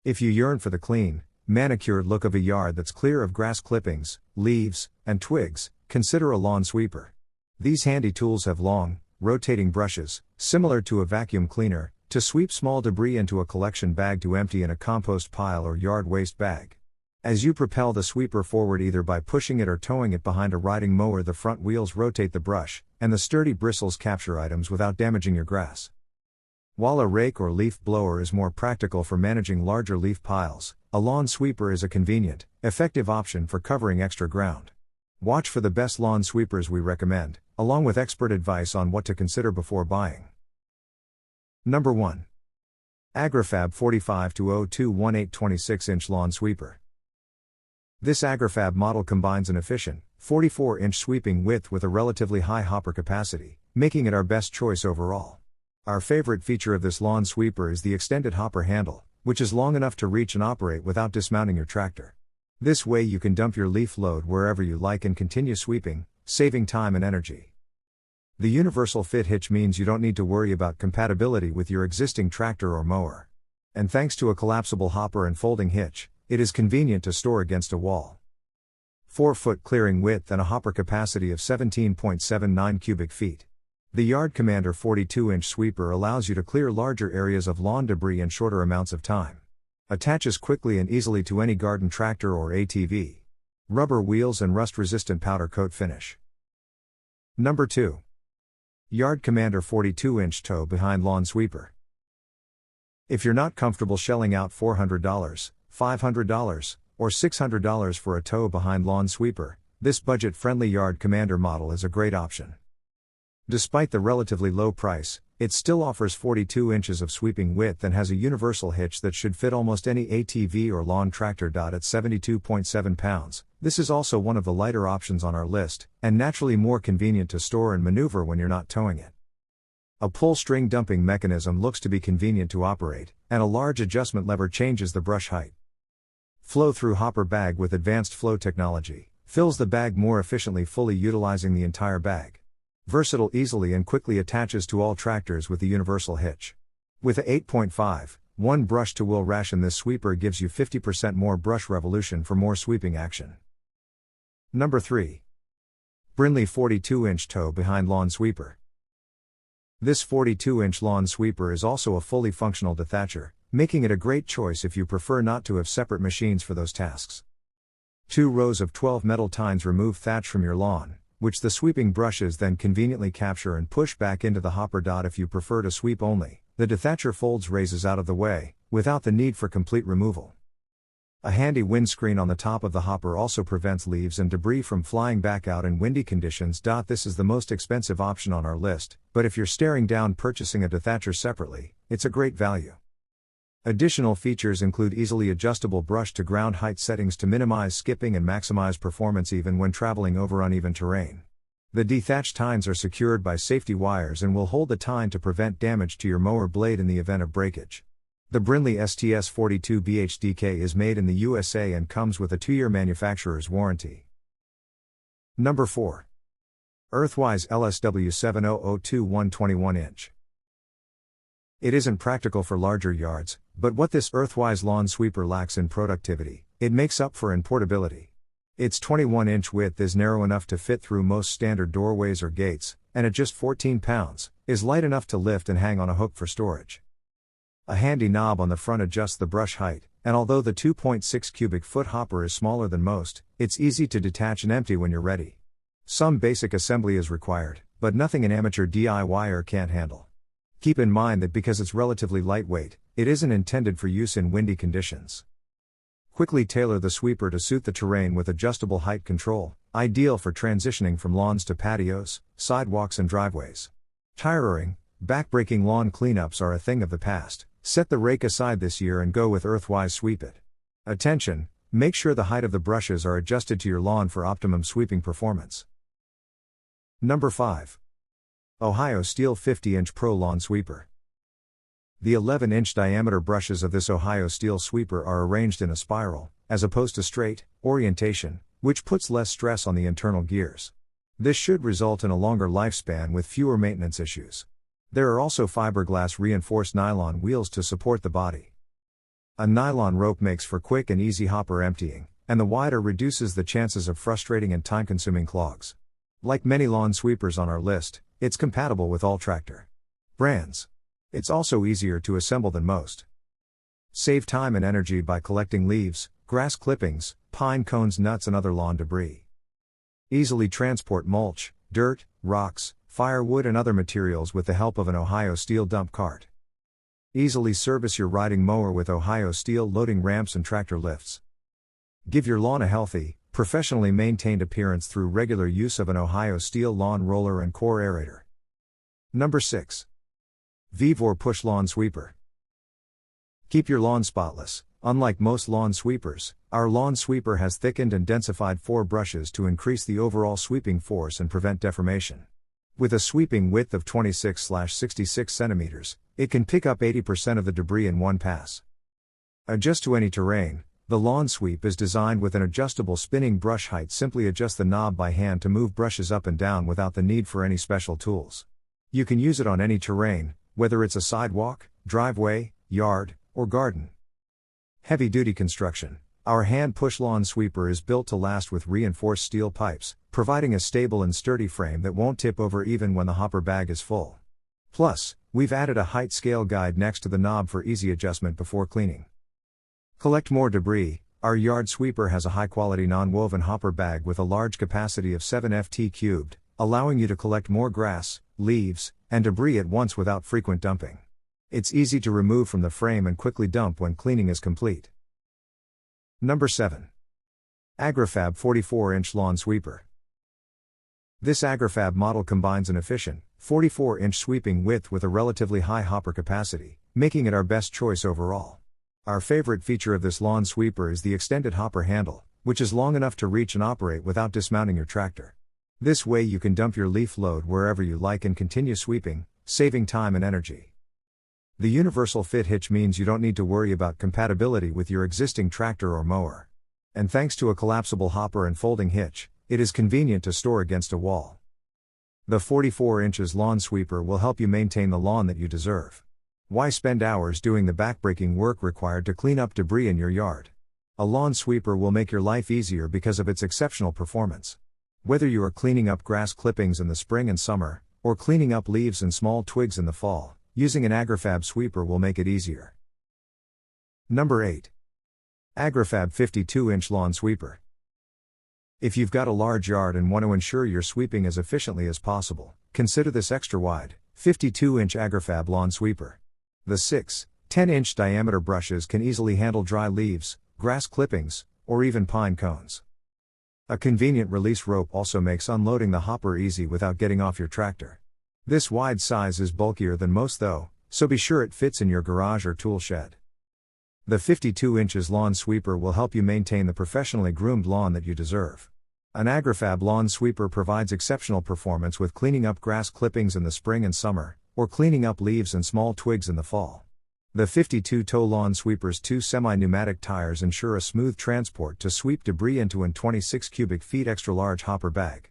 If you yearn for the clean, manicured look of a yard that's clear of grass clippings, leaves, and twigs, consider a lawn sweeper. These handy tools have long, rotating brushes, similar to a vacuum cleaner, to sweep small debris into a collection bag to empty in a compost pile or yard waste bag. As you propel the sweeper forward either by pushing it or towing it behind a riding mower, the front wheels rotate the brush, and the sturdy bristles capture items without damaging your grass. While a rake or leaf blower is more practical for managing larger leaf piles, a lawn sweeper is a convenient, effective option for covering extra ground. Watch for the best lawn sweepers we recommend, along with expert advice on what to consider before buying. Number 1. Agri-Fab 45-0218 26-inch lawn sweeper. This Agri-Fab model combines an efficient, 44-inch sweeping width with a relatively high hopper capacity, making it our best choice overall. Our favorite feature of this lawn sweeper is the extended hopper handle, which is long enough to reach and operate without dismounting your tractor. This way you can dump your leaf load wherever you like and continue sweeping, saving time and energy. The universal fit hitch means you don't need to worry about compatibility with your existing tractor or mower. And thanks to a collapsible hopper and folding hitch, it is convenient to store against a wall. 4-foot clearing width and a hopper capacity of 17.79 cubic feet. The Yard Commander 42-inch sweeper allows you to clear larger areas of lawn debris in shorter amounts of time. Attaches quickly and easily to any garden tractor or ATV. Rubber wheels and rust-resistant powder coat finish. Number 2. Yard Commander 42-inch tow behind lawn sweeper. If you're not comfortable shelling out $400, $500, or $600 for a tow behind lawn sweeper, this budget-friendly Yard Commander model is a great option. Despite the relatively low price, it still offers 42 inches of sweeping width and has a universal hitch that should fit almost any ATV or lawn tractor. At 72.7 pounds, this is also one of the lighter options on our list, and naturally more convenient to store and maneuver when you're not towing it. A pull string dumping mechanism looks to be convenient to operate, and a large adjustment lever changes the brush height. Flow-through hopper bag with advanced flow technology fills the bag more efficiently, fully utilizing the entire bag. Versatile, easily and quickly attaches to all tractors with the universal hitch. With a 8.5:1 brush to wheel ration, this sweeper gives you 50% more brush revolution for more sweeping action. Number 3. Brinly 42-inch tow behind lawn sweeper. This 42-inch lawn sweeper is also a fully functional dethatcher, making it a great choice if you prefer not to have separate machines for those tasks. 2 rows of 12 metal tines remove thatch from your lawn, which the sweeping brushes then conveniently capture and push back into the hopper. If you prefer to sweep only, the dethatcher folds raises out of the way, without the need for complete removal. A handy windscreen on the top of the hopper also prevents leaves and debris from flying back out in windy conditions. This is the most expensive option on our list, but if you're staring down purchasing a dethatcher separately, it's a great value. Additional features include easily adjustable brush to ground height settings to minimize skipping and maximize performance even when traveling over uneven terrain. The dethatched tines are secured by safety wires and will hold the tine to prevent damage to your mower blade in the event of breakage. The Brinly STS42 BHDK is made in the USA and comes with a 2-year manufacturer's warranty. Number 4. Earthwise LSW7002 121-inch. It isn't practical for larger yards, but what this Earthwise lawn sweeper lacks in productivity, it makes up for in portability. Its 21-inch width is narrow enough to fit through most standard doorways or gates, and at just 14 pounds, is light enough to lift and hang on a hook for storage. A handy knob on the front adjusts the brush height, and although the 2.6 cubic foot hopper is smaller than most, it's easy to detach and empty when you're ready. Some basic assembly is required, but nothing an amateur DIYer can't handle. Keep in mind that because it's relatively lightweight, it isn't intended for use in windy conditions. Quickly tailor the sweeper to suit the terrain with adjustable height control, ideal for transitioning from lawns to patios, sidewalks and driveways. Tiring, backbreaking lawn cleanups are a thing of the past. Set the rake aside this year and go with Earthwise Sweep It. Attention, make sure the height of the brushes are adjusted to your lawn for optimum sweeping performance. Number 5. Ohio Steel 50-inch Pro Lawn Sweeper. The 11-inch diameter brushes of this Ohio Steel sweeper are arranged in a spiral, as opposed to straight, orientation, which puts less stress on the internal gears. This should result in a longer lifespan with fewer maintenance issues. There are also fiberglass reinforced nylon wheels to support the body. A nylon rope makes for quick and easy hopper emptying, and the wider reduces the chances of frustrating and time-consuming clogs. Like many lawn sweepers on our list, it's compatible with all tractor brands. It's also easier to assemble than most. Save time and energy by collecting leaves, grass clippings, pine cones, nuts, and other lawn debris. Easily transport mulch, dirt, rocks, firewood, and other materials with the help of an Ohio Steel dump cart. Easily service your riding mower with Ohio Steel loading ramps and tractor lifts. Give your lawn a healthy, professionally maintained appearance through regular use of an Ohio Steel lawn roller and core aerator. Number 6. VEVOR Push Lawn Sweeper. Keep your lawn spotless. Unlike most lawn sweepers, our lawn sweeper has thickened and densified 4 brushes to increase the overall sweeping force and prevent deformation. With a sweeping width of 26/66 centimeters, it can pick up 80% of the debris in one pass. Adjust to any terrain. The lawn sweep is designed with an adjustable spinning brush height. Simply adjust the knob by hand to move brushes up and down without the need for any special tools. You can use it on any terrain, whether it's a sidewalk, driveway, yard, or garden. Heavy-duty construction. Our hand-push lawn sweeper is built to last with reinforced steel pipes, providing a stable and sturdy frame that won't tip over even when the hopper bag is full. Plus, we've added a height scale guide next to the knob for easy adjustment before cleaning. Collect more debris. Our yard sweeper has a high-quality non-woven hopper bag with a large capacity of 7 ft³, allowing you to collect more grass, leaves, and debris at once without frequent dumping. It's easy to remove from the frame and quickly dump when cleaning is complete. Number 7. Agri-Fab 44-inch Lawn Sweeper. This Agri-Fab model combines an efficient, 44-inch sweeping width with a relatively high hopper capacity, making it our best choice overall. Our favorite feature of this lawn sweeper is the extended hopper handle, which is long enough to reach and operate without dismounting your tractor. This way you can dump your leaf load wherever you like and continue sweeping, saving time and energy. The universal fit hitch means you don't need to worry about compatibility with your existing tractor or mower. And thanks to a collapsible hopper and folding hitch, it is convenient to store against a wall. The 44 inches lawn sweeper will help you maintain the lawn that you deserve. Why spend hours doing the backbreaking work required to clean up debris in your yard? A lawn sweeper will make your life easier because of its exceptional performance. Whether you are cleaning up grass clippings in the spring and summer, or cleaning up leaves and small twigs in the fall, using an Agri-Fab sweeper will make it easier. Number 8. Agri-Fab 52-inch Lawn Sweeper. If you've got a large yard and want to ensure you're sweeping as efficiently as possible, consider this extra-wide, 52-inch Agri-Fab lawn sweeper. The 6-10-inch diameter brushes can easily handle dry leaves, grass clippings, or even pine cones. A convenient release rope also makes unloading the hopper easy without getting off your tractor. This wide size is bulkier than most though, so be sure it fits in your garage or tool shed. The 52 inches lawn sweeper will help you maintain the professionally groomed lawn that you deserve. An Agri-Fab lawn sweeper provides exceptional performance with cleaning up grass clippings in the spring and summer, or cleaning up leaves and small twigs in the fall. The 52-toe lawn sweeper's 2 semi-pneumatic tires ensure a smooth transport to sweep debris into an 26 cubic feet extra large hopper bag.